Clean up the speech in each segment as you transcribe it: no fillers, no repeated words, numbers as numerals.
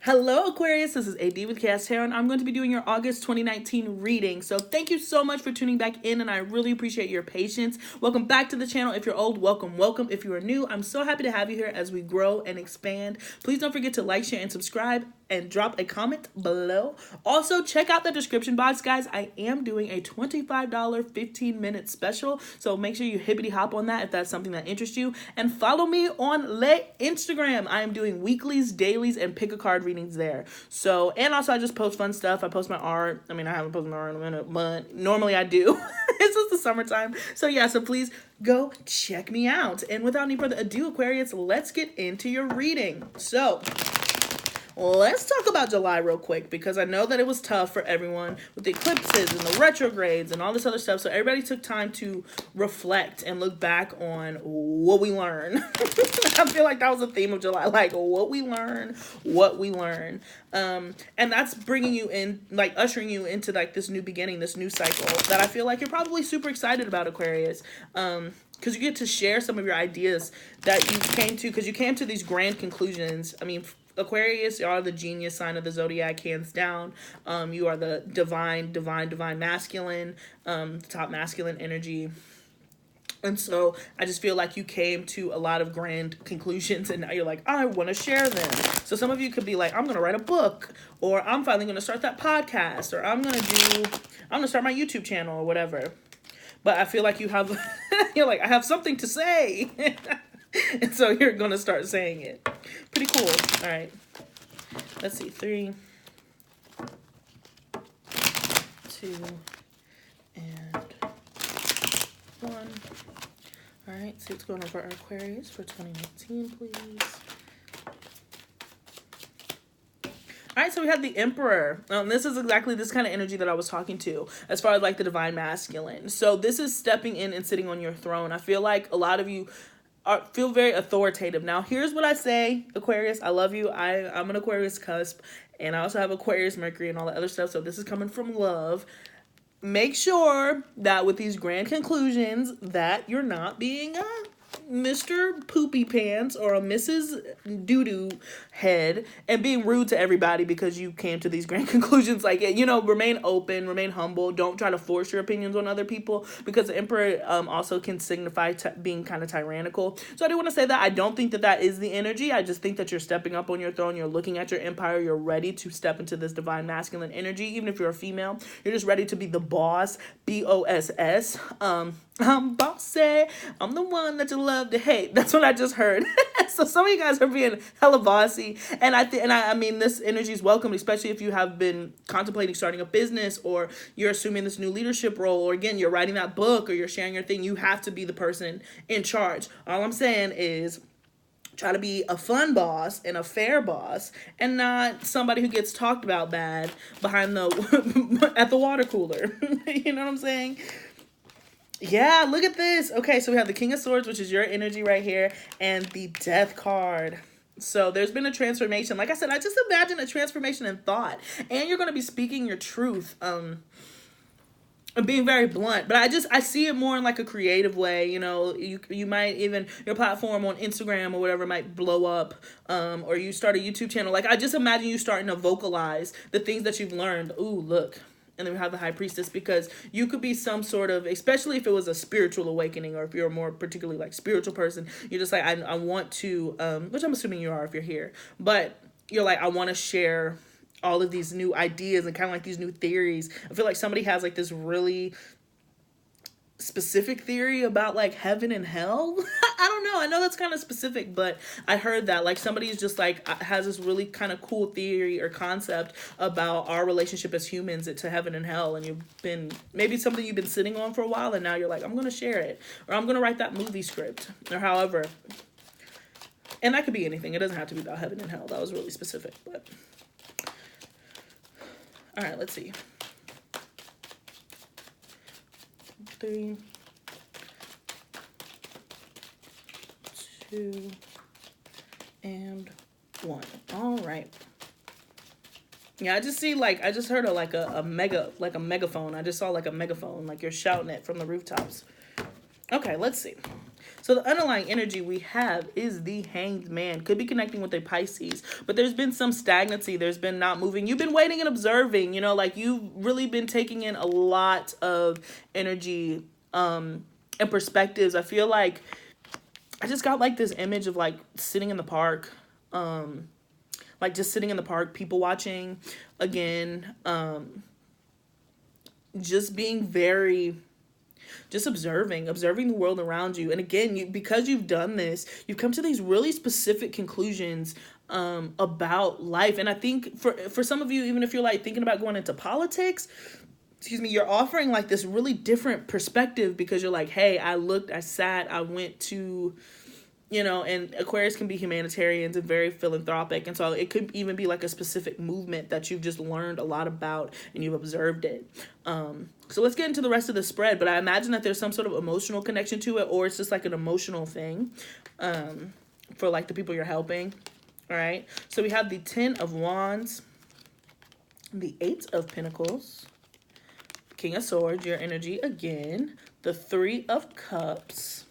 Hello Aquarius, this is AD with kayxztarot, and I'm going to be doing your August 2019 reading. So thank you so much for tuning back in, and I really appreciate your patience. Welcome back to the channel. If you're old, welcome. If you are new, I'm so happy to have you here as we grow and expand. Please don't forget to like, share, and subscribe, and drop a comment below. Also, check out the description box, guys. I am doing a $25 15-minute special, so make sure you hippity hop on that if that's something that interests you. And follow me on Instagram. I am doing weeklies, dailies, and pick a card readings there. So, and also I just post fun stuff. I post my art. I mean, I haven't posted my art in a minute, but normally I do. It's just the summertime. So yeah, so please go check me out. And without any further ado, Aquarius, let's get into your reading. So let's talk about July real quick, because I know that it was tough for everyone with the eclipses and the retrogrades and all this other stuff. So everybody took time to reflect and look back on what we learned. I feel like that was the theme of July, like what we learn. And that's bringing you in, like ushering you into like this new beginning, this new cycle that I feel like you're probably super excited about, Aquarius. Because you get to share some of your ideas that you came to, because you came to these grand conclusions. I mean, Aquarius, you are the genius sign of the Zodiac, hands down. You are the divine masculine, top masculine energy. And so I just feel like you came to a lot of grand conclusions, and now you're like, I want to share them. So some of you could be like, I'm going to write a book, or I'm finally going to start that podcast, or I'm going to start my YouTube channel or whatever. But I feel like you have, you're like, I have something to say. And so you're going to start saying it. Pretty cool. All right. Let's see. 3, 2, and 1. All right. See what's going on for our Aquarius for 2019, please. All right, so we have the Emperor. This is exactly this kind of energy that I was talking to as far as like the divine masculine. So this is stepping in and sitting on your throne. I feel like a lot of you feel very authoritative. Now, here's what I say, Aquarius. I love you. I'm an Aquarius cusp, and I also have Aquarius Mercury and all that other stuff. So this is coming from love. Make sure that with these grand conclusions that you're not being Mr. Poopy Pants or a Mrs. Doo-Doo Head and being rude to everybody because you came to these grand conclusions. Like, you know, remain open, remain humble. Don't try to force your opinions on other people, because the Emperor also can signify being kind of tyrannical. So I do want to say that I don't think that that is the energy. I just think that you're stepping up on your throne. You're looking at your empire. You're ready to step into this divine masculine energy. Even if you're a female, you're just ready to be the boss, BOSS. I'm bossy. I'm the one that you love to hate. That's what I just heard. So some of you guys are being hella bossy, and I mean this energy is welcome, especially if you have been contemplating starting a business, or you're assuming this new leadership role, or again you're writing that book, or you're sharing your thing. You have to be the person in charge. All I'm saying is, try to be a fun boss and a fair boss, and not somebody who gets talked about bad behind the at the water cooler. You know what I'm saying? Yeah, look at this. Okay, so we have the King of Swords, which is your energy right here, and the Death card. So there's been a transformation. Like I said, I just imagine a transformation in thought, and you're going to be speaking your truth, and being very blunt. But I see it more in like a creative way. You know, you might even, your platform on Instagram or whatever might blow up, or you start a YouTube channel. Like, I just imagine you starting to vocalize the things that you've learned. Ooh, look. And then we have the High Priestess, because you could be some sort of, especially if it was a spiritual awakening, or if you're a more particularly like spiritual person, you're just like, I want to, which I'm assuming you are if you're here, but you're like, I want to share all of these new ideas and kind of like these new theories. I feel like somebody has like this really specific theory about like heaven and hell. I don't know. I know that's kind of specific, but I heard that like somebody's just like has this really kind of cool theory or concept about our relationship as humans to heaven and hell, and you've been, maybe something you've been sitting on for a while, and now you're like, I'm going to share it, or I'm going to write that movie script, or however. And that could be anything. It doesn't have to be about heaven and hell. That was really specific, but all right, let's see. 3, 2, and 1. All right. Yeah, I just see like, I just heard a megaphone. I just saw like a megaphone, like you're shouting it from the rooftops. Okay, let's see. So the underlying energy we have is the Hanged Man. Could be connecting with a Pisces, but there's been some stagnancy. There's been not moving. You've been waiting and observing, you know, like you've really been taking in a lot of energy and perspectives. I feel like I just got like this image of like sitting in the park, like just sitting in the park, people watching again, just being very, just observing the world around you. And again, because you've done this, you've come to these really specific conclusions about life. And I think for some of you, even if you're like thinking about going into politics, excuse me, you're offering like this really different perspective because you're like, hey, I looked, I sat, I went to, you know, and Aquarius can be humanitarians and very philanthropic. And so it could even be like a specific movement that you've just learned a lot about and you've observed it. So let's get into the rest of the spread. But I imagine that there's some sort of emotional connection to it, or it's just like an emotional thing for like the people you're helping. All right. So we have the 10 of Wands, the 8 of Pentacles, King of Swords, your energy again, the 3 of Cups,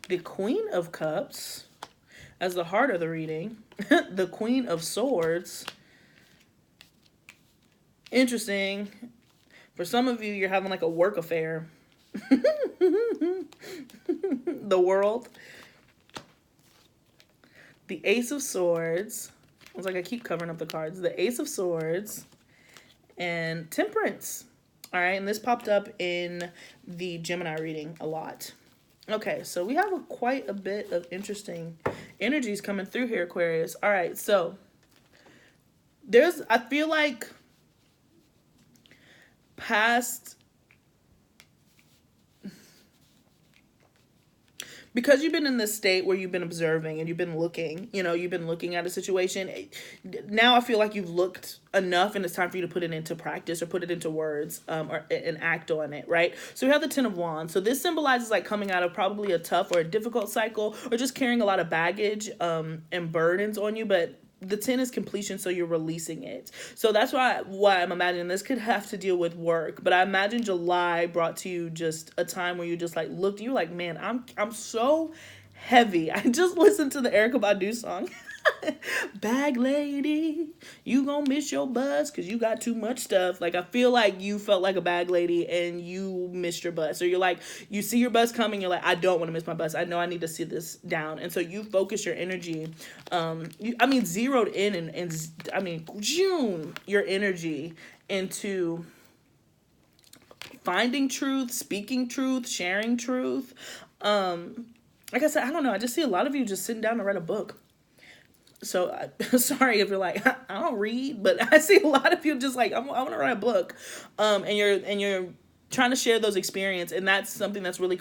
the Queen of Cups as the heart of the reading, the Queen of Swords. Interesting. For some of you, you're having like a work affair. The World. The Ace of Swords. I was like, I keep covering up the cards. The Ace of Swords and Temperance. All right, and this popped up in the Gemini reading a lot. Okay, so we have quite a bit of interesting energies coming through here, Aquarius. All right, so I feel like past, because you've been in this state where you've been observing and you've been looking, you know, you've been looking at a situation. Now I feel like you've looked enough and it's time for you to put it into practice or put it into words or and act on it, right? So we have the 10 of Wands. So this symbolizes like coming out of probably a tough or a difficult cycle or just carrying a lot of baggage and burdens on you, but the 10 is completion, so you're releasing it. So that's why I'm imagining this could have to deal with work. But I imagine July brought to you just a time where you just like looked, you're like, man, I'm so heavy. I just listened to the Erykah Badu song. Bag lady, you gonna miss your bus because you got too much stuff. Like, I feel like you felt like a bag lady and you missed your bus. Or you're like, you see your bus coming, you're like, I don't want to miss my bus. I know I need to sit this down. And so you focus your energy, zeroed in and June your energy into finding truth, speaking truth, sharing truth. Like I said, I don't know. I just see a lot of you just sitting down to write a book. So sorry if you're like, I don't read, but I see a lot of you just like, I want to write a book. And you're trying to share those experiences. And that's something that's really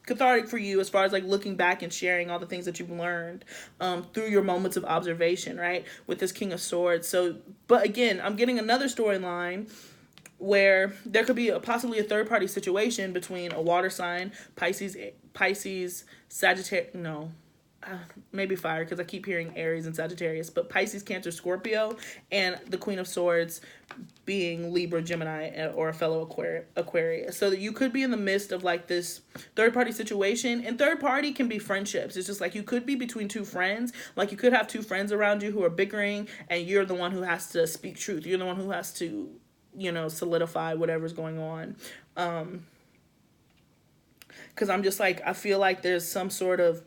cathartic for you as far as like looking back and sharing all the things that you've learned through your moments of observation, right? With this King of Swords. So, but again, I'm getting another storyline where there could be possibly a third-party situation between a water sign, Pisces, Sagittarius, maybe fire, because I keep hearing Aries and Sagittarius, but Pisces, Cancer, Scorpio, and the Queen of Swords being Libra, Gemini, or a fellow Aquarius. So that you could be in the midst of like this third-party situation, and third-party can be friendships. It's just like you could be between two friends. Like you could have two friends around you who are bickering, and you're the one who has to speak truth. You're the one who has to, solidify whatever's going on. Because I'm just like, I feel like there's some sort of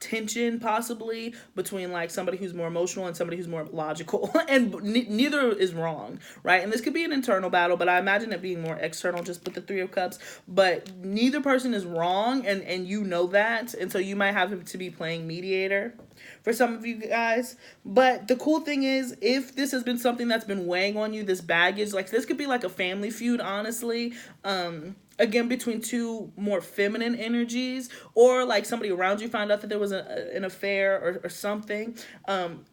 tension possibly between like somebody who's more emotional and somebody who's more logical, and neither is wrong, right? And this could be an internal battle, but I imagine it being more external just with the 3 of Cups. But neither person is wrong, and you know that, and so you might have to be playing mediator for some of you guys. But the cool thing is, if this has been something that's been weighing on you, this baggage, like this could be like a family feud, honestly. Again, between two more feminine energies, or like somebody around you found out that there was an affair or something.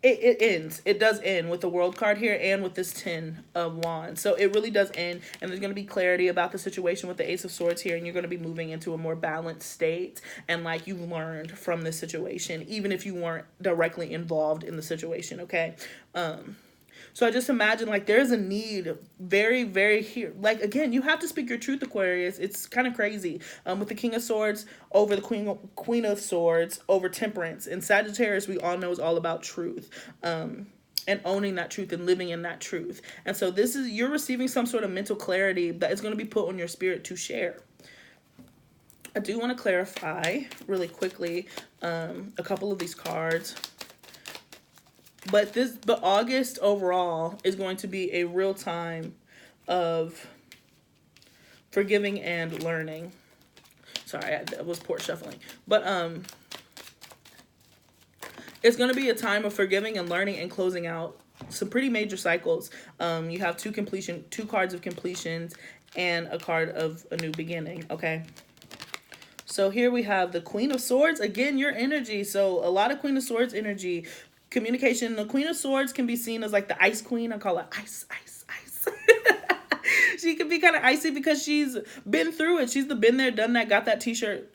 It ends. It does end with the World card here and with this 10 of Wands. So it really does end, and there's going to be clarity about the situation with the Ace of Swords here, and you're going to be moving into a more balanced state, and like you've learned from this situation, even if you weren't directly involved in the situation, okay? So I just imagine like there's a need very, very here. Like again, you have to speak your truth, Aquarius. It's kind of crazy. With the King of Swords over the Queen of Swords over Temperance. And Sagittarius, we all know, is all about truth. And owning that truth and living in that truth. And so this is, you're receiving some sort of mental clarity that is going to be put on your spirit to share. I do want to clarify really quickly a couple of these cards. But August overall is going to be a real time of forgiving and learning. Sorry, that was poor shuffling. But it's going to be a time of forgiving and learning and closing out some pretty major cycles. You have two cards of completions and a card of a new beginning, okay? So here we have the Queen of Swords. Again, your energy. So a lot of Queen of Swords energy. Communication. The Queen of Swords can be seen as like the ice queen. I call it ice. She can be kind of icy because she's been through it. She's the been there, done that, got that t-shirt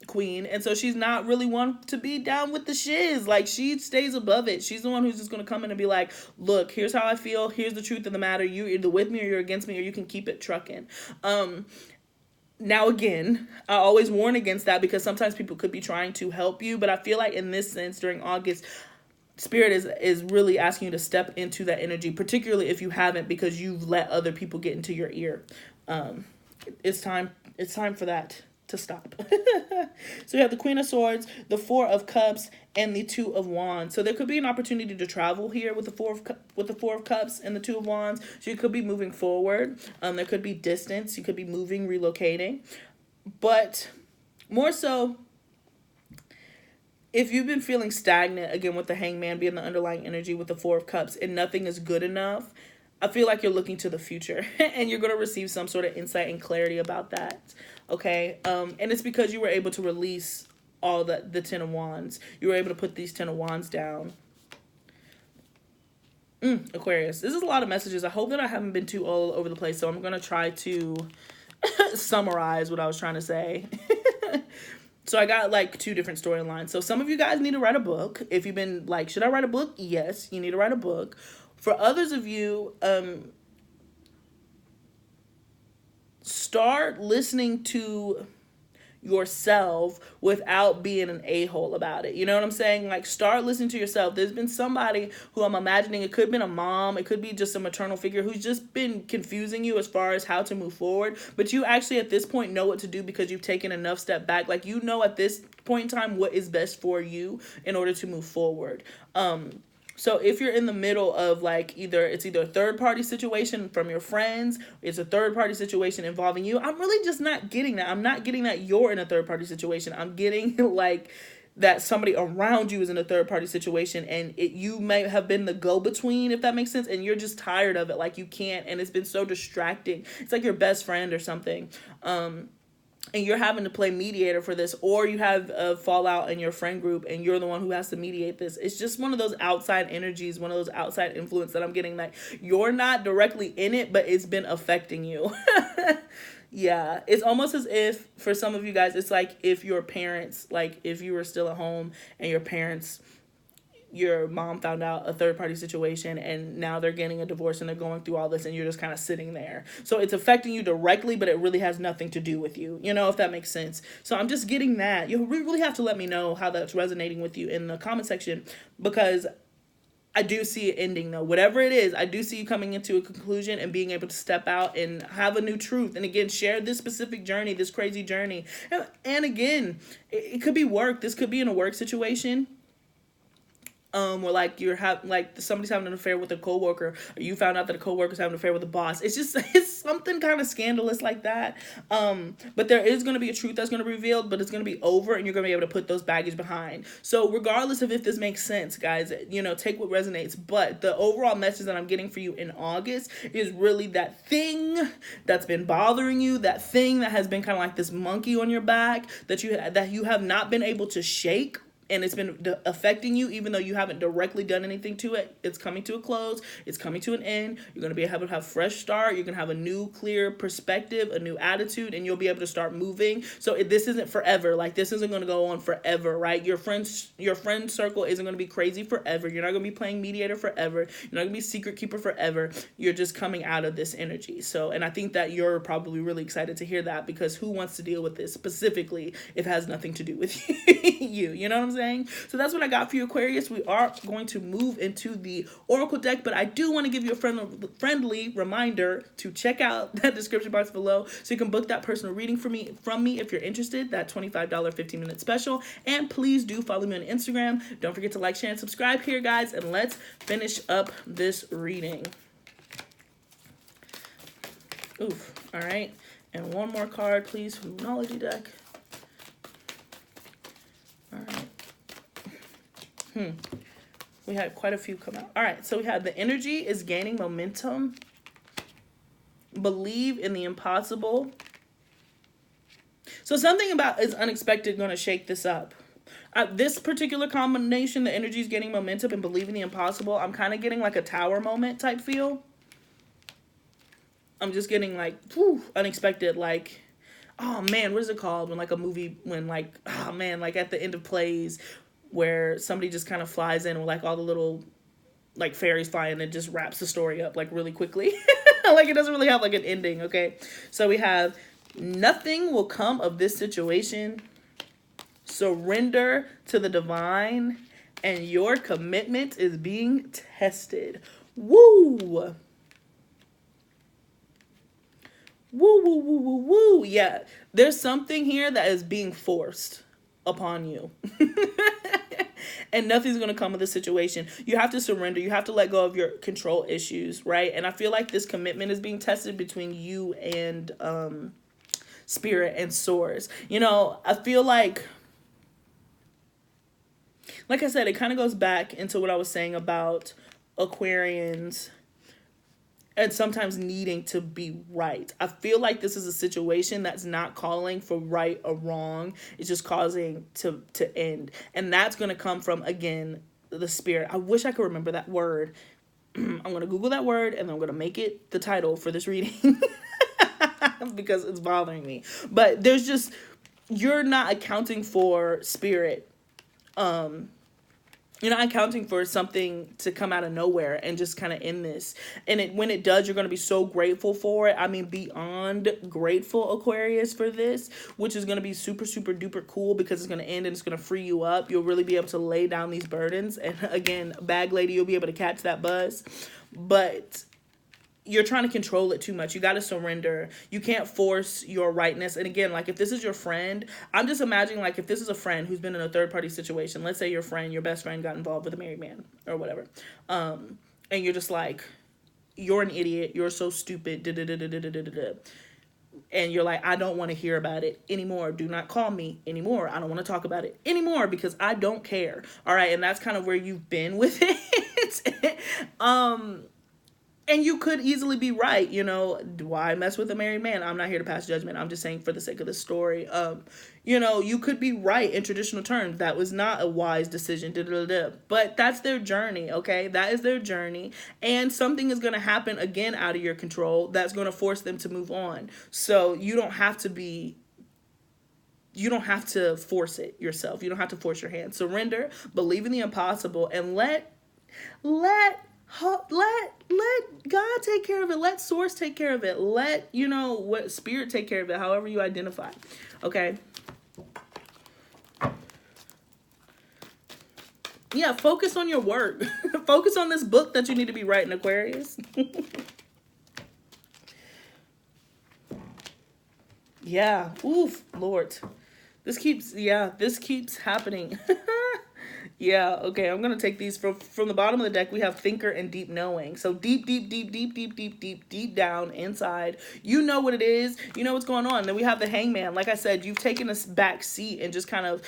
queen. And so she's not really one to be down with the shiz. Like, she stays above it. She's the one who's just going to come in and be like, look, here's how I feel. Here's the truth of the matter. You're either with me or you're against me, or you can keep it trucking. Now, again, I always warn against that because sometimes people could be trying to help you. But I feel like in this sense, during August, Spirit is really asking you to step into that energy, particularly if you haven't, because you've let other people get into your ear. It's time for that to stop. So you have the Queen of Swords, the Four of Cups, and the Two of Wands. So there could be an opportunity to travel here with the Four of Cups and the Two of Wands. So you could be moving forward. There could be distance. You could be moving, relocating. But more so, if you've been feeling stagnant, again, with the Hangman being the underlying energy with the Four of Cups, and nothing is good enough, I feel like you're looking to the future and you're going to receive some sort of insight and clarity about that. Okay. And it's because you were able to release all the Ten of Wands. You were able to put these Ten of Wands down. Aquarius, this is a lot of messages. I hope that I haven't been too all over the place. So I'm going to try to summarize what I was trying to say. So I got like two different storylines. So some of you guys need to write a book. If you've been like, should I write a book? Yes, you need to write a book. For others of you, start listening to yourself without being an a-hole about it. You know what I'm saying? Like, start listening to yourself. There's been somebody who I'm imagining, it could have been a mom, it could be just a maternal figure who's just been confusing you as far as how to move forward. But you actually at this point know what to do because you've taken enough step back. Like, you know at this point in time what is best for you in order to move forward. So if you're in the middle of like it's either a third party situation from your friends, it's a third party situation involving you, I'm really just not getting that. I'm not getting that you're in a third party situation. I'm getting like that somebody around you is in a third party situation and you may have been the go-between, if that makes sense, and you're just tired of it. Like, you can't, and it's been so distracting. It's like your best friend or something. And you're having to play mediator for this, or you have a fallout in your friend group and you're the one who has to mediate this. It's just one of those outside energies, one of those outside influence that I'm getting, that you're not directly in it, but it's been affecting you. Yeah, it's almost as if for some of you guys, it's like if your parents, like if you were still at home and your mom found out a third-party situation and now they're getting a divorce and they're going through all this and you're just kind of sitting there. So it's affecting you directly, but it really has nothing to do with you, you know, if that makes sense. So I'm just getting that. You really have to let me know how that's resonating with you in the comment section, because I do see it ending, though. Whatever it is, I do see you coming into a conclusion and being able to step out and have a new truth. And again, share this specific journey, this crazy journey. And again, it could be work. This could be in a work situation. Where like somebody's having an affair with a coworker, or you found out that a coworker's having an affair with a boss. It's something kind of scandalous like that. But there is going to be a truth that's going to be revealed, but it's going to be over and you're going to be able to put those baggage behind. So regardless of if this makes sense, guys, you know, take what resonates. But the overall message that I'm getting for you in August is really that thing that's been bothering you, that thing that has been kind of like this monkey on your back that you have not been able to shake. and it's been affecting you, even though you haven't directly done anything to it. It's coming to a close. It's coming to an end. You're going to be able to have a fresh start. You're going to have a new clear perspective, a new attitude, and you'll be able to start moving. So this isn't forever. Like, this isn't going to go on forever, right? Your friend circle isn't going to be crazy forever. You're not going to be playing mediator forever. You're not going to be secret keeper forever. You're just coming out of this energy. So, and I think that you're probably really excited to hear that, because who wants to deal with this specifically if it has nothing to do with you? You know what I'm saying? So that's what I got for you, Aquarius. We are going to move into the Oracle deck, but I do want to give you a friendly reminder to check out that description box below so you can book that personal reading from me if you're interested, that $25 15-minute special. And please do follow me on Instagram. Don't forget to like, share, and subscribe here, guys, and let's finish up this reading. Oof. All right. And one more card, please, from the Moonology deck. All right. We had quite a few come out. All right, so we had the energy is gaining momentum. Believe in the impossible. So something about is unexpected going to shake this up. This particular combination, the energy is gaining momentum and believe in the impossible, I'm kind of getting like a tower moment type feel. I'm just getting like, whew, unexpected, like, oh man, what is it called? When like a movie, when like, oh man, like at the end of plays, where somebody just kind of flies in with like all the little like fairies fly in and just wraps the story up like really quickly. Like it doesn't really have like an ending, okay? So we have nothing will come of this situation. Surrender to the divine and your commitment is being tested. Woo! Woo, woo, woo, woo, woo. Yeah, there's something here that is being forced upon you. And nothing's going to come of the situation. You have to surrender. You have to let go of your control issues, right? And I feel like this commitment is being tested between you and Spirit and Source. You know, I feel like I said, it kind of goes back into what I was saying about Aquarians and sometimes needing to be right. I feel like this is a situation that's not calling for right or wrong. It's just causing to end. And that's going to come from, again, the Spirit. I wish I could remember that word. I'm going to Google that word and I'm going to make it the title for this reading because it's bothering me. But there's just, you're not accounting for Spirit. You're not accounting for something to come out of nowhere and just kind of end this. And when it does, you're going to be so grateful for it. I mean, beyond grateful, Aquarius, for this, which is going to be super, super duper cool because it's going to end and it's going to free you up. You'll really be able to lay down these burdens. And again, bag lady, you'll be able to catch that buzz. But you're trying to control it too much. You got to surrender. You can't force your rightness. And again, like if this is your friend, I'm just imagining like if this is a friend who's been in a third party situation, let's say your friend, your best friend got involved with a married man or whatever. And you're just like, you're an idiot. You're so stupid. And you're like, I don't want to hear about it anymore. Do not call me anymore. I don't want to talk about it anymore because I don't care. All right. And that's kind of where you've been with it. And you could easily be right, you know, why mess with a married man? I'm not here to pass judgment. I'm just saying for the sake of the story. You know, you could be right in traditional terms. That was not a wise decision. But that's their journey, okay? That is their journey. And something is going to happen again out of your control that's going to force them to move on. So you don't have to force it yourself. You don't have to force your hand. Surrender, believe in the impossible, and let God take care of it. Let Source take care of it. Let, you know, what Spirit take care of it, however you identify. Okay. Yeah, focus on your work. Focus on this book that you need to be writing, Aquarius. Yeah. Oof, Lord. This keeps happening. Yeah, okay, I'm going to take these from the bottom of the deck. We have Thinker and Deep Knowing. So deep down inside, you know what it is. You know what's going on. Then we have the Hangman. Like I said, you've taken a back seat and just kind of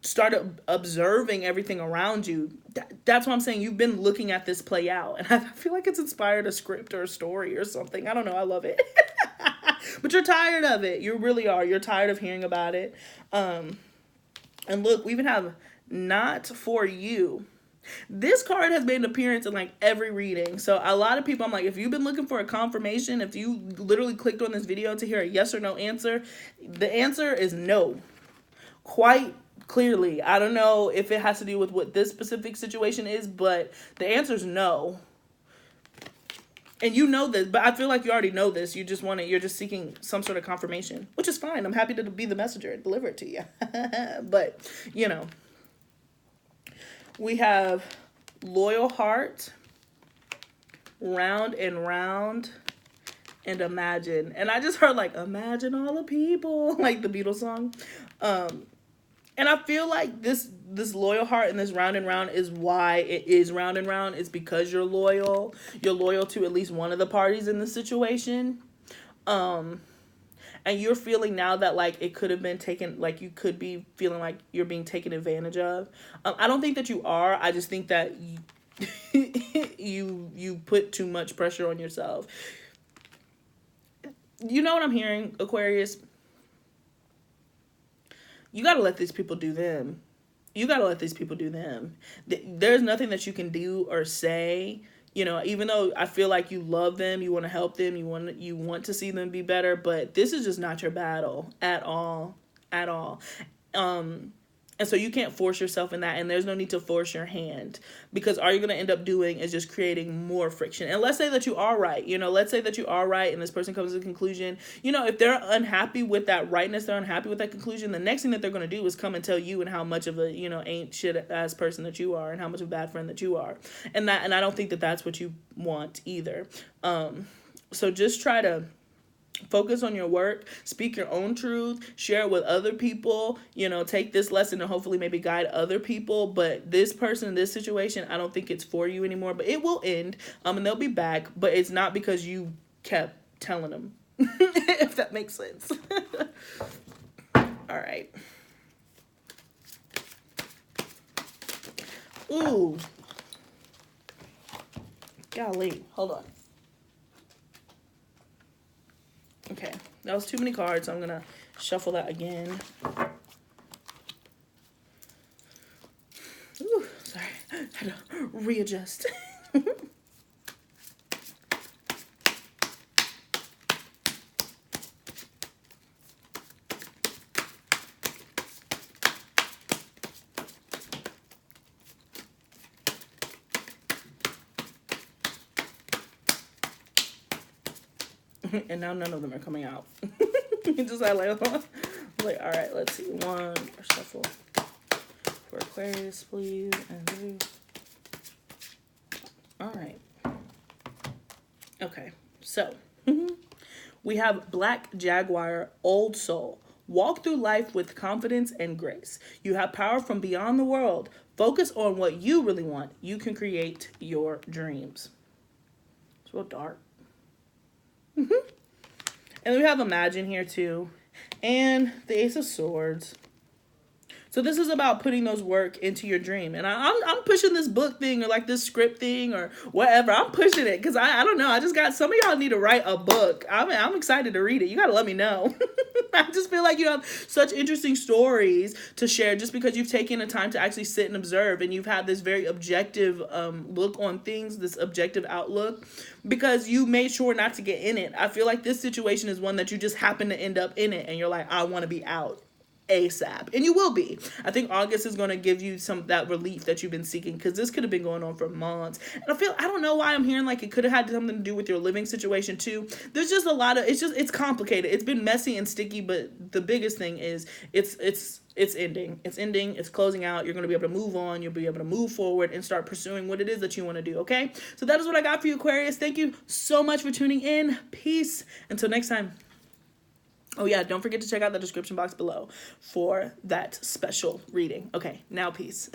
started observing everything around you. That's what I'm saying. You've been looking at this play out. And I feel like it's inspired a script or a story or something. I don't know. I love it. But you're tired of it. You really are. You're tired of hearing about it. And look, we even have not for you. This card has made an appearance in like every reading. So a lot of people, I'm like, if you've been looking for a confirmation, if you literally clicked on this video to hear a yes or no answer, the answer is no. Quite clearly. I don't know if it has to do with what this specific situation is, but the answer is no. And you know this, but I feel like you already know this. You just want it. You're just seeking some sort of confirmation, which is fine. I'm happy to be the messenger and deliver it to you. But, you know, we have loyal heart, round and round, and imagine. And I just heard like, imagine all the people, like the Beatles song. And I feel like this loyal heart and this round and round is why it is round and round. It's because you're loyal. You're loyal to at least one of the parties in the situation. And you're feeling now that like it could have been taken, like you could be feeling like you're being taken advantage of. I don't think that you are. I just think that you put too much pressure on yourself. You know what I'm hearing, Aquarius? You got to let these people do them. You got to let these people do them. There's nothing that you can do or say, you know, even though I feel like you love them, you want to help them, you want to see them be better, but this is just not your battle at all, at all. And so you can't force yourself in that, and there's no need to force your hand, because all you're going to end up doing is just creating more friction. And let's say that you are right, you know, let's say that you are right and this person comes to a conclusion, you know, if they're unhappy with that rightness, they're unhappy with that conclusion, the next thing that they're going to do is come and tell you and how much of a, you know, ain't shit ass person that you are and how much of a bad friend that you are. And I don't think that that's what you want either. So just try to focus on your work, speak your own truth, share it with other people, you know, take this lesson and hopefully maybe guide other people. But this person, this situation, I don't think it's for you anymore, but it will end, and they'll be back, but it's not because you kept telling them, if that makes sense. All right. Ooh. Golly. Hold on. Okay, that was too many cards, so I'm gonna shuffle that again. Ooh, sorry, I had to readjust. And now none of them are coming out. Just like, all right, let's see. One shuffle for Aquarius, please, and Deus. All right. Okay, so we have Black Jaguar, Old Soul. Walk through life with confidence and grace. You have power from beyond the world. Focus on what you really want. You can create your dreams. It's real dark. And we have Imagine here too, and the Ace of Swords. So this is about putting those work into your dream. And I'm pushing this book thing or like this script thing or whatever. I'm pushing it because I don't know. I just got, some of y'all need to write a book. I'm excited to read it. You got to let me know. I just feel like you have such interesting stories to share just because you've taken the time to actually sit and observe, and you've had this very objective look on things, this objective outlook, because you made sure not to get in it. I feel like this situation is one that you just happen to end up in it and you're like, I want to be out ASAP, and you will be. I think August is going to give you some that relief that you've been seeking, because this could have been going on for months. And I don't know why I'm hearing like it could have had something to do with your living situation too. There's just a lot of, it's complicated. It's been messy and sticky, but the biggest thing is it's ending. It's ending. It's closing out. You're going to be able to move on. You'll be able to move forward and start pursuing what it is that you want to do. Okay, so that is what I got for you, Aquarius. Thank you so much for tuning in. Peace until next time. Oh yeah, don't forget to check out the description box below for that special reading. Okay, now peace.